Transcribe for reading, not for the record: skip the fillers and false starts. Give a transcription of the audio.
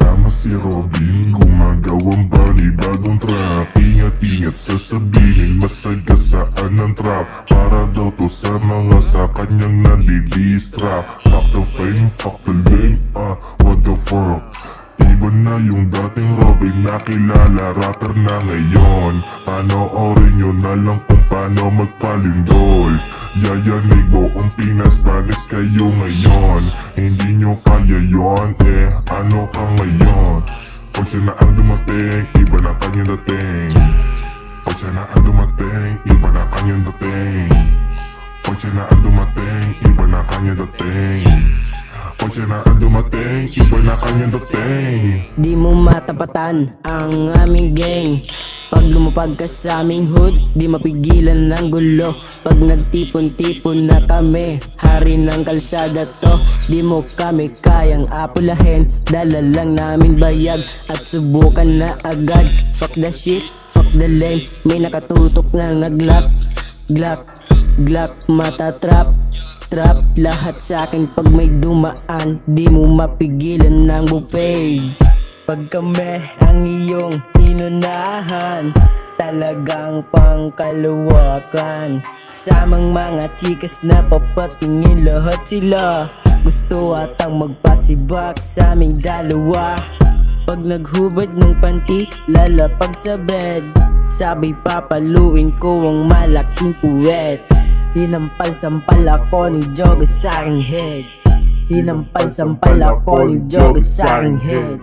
Kasama si Robin, gumagawang bagong track. Ingat-ingat sasabihin, masagasaan ng trap. Para daw to sa mga sa kanyang nalilistrap. Fuck the fame, fuck the lame, what the fuck. Iba na yung dating Robin na kilala, rapper na ngayon. Panoorin nyo na lang kung paano magpalindol. Yayanig buong Pinas, Spanish kayo ngayon. Hindi nyo kaya yon, ano ka ngayon? Pag siya na ang dumating, iba na kanyang dating. Pag siya na ang dumating, iba na kanyang dating. Pag siya na ang dumating, iba na kanyang dating. Pag siya na ang dumating, iba na kanyang dating. Di mo matapatan ang aming gang. Pag lumapag ka sa aming hood, di mapigilan ng gulo. Pag nagtipon-tipon na kami, hari ng kalsada to. Di mo kami kayang apulahin, dala lang namin bayag at subukan na agad. Fuck the shit, fuck the lane, may nakatutok na nag-glock. Glock, mata trap. Lahat sa'kin pag may dumaan, di mo mapigilan ng buffet. Pag kami ang iyong inunahan, talagang pangkaluwakan. Samang mga chikas na papatingin, lahat sila gusto atang magpasibak sa aming dalawa. Pag naghubad ng panty, lalapag sa bed, sabay papaluin ko ang malaking puwet. Sinampal-sampal ako ni Joga sa aking head. Sinampal-sampal ako ni Joga sa aking head.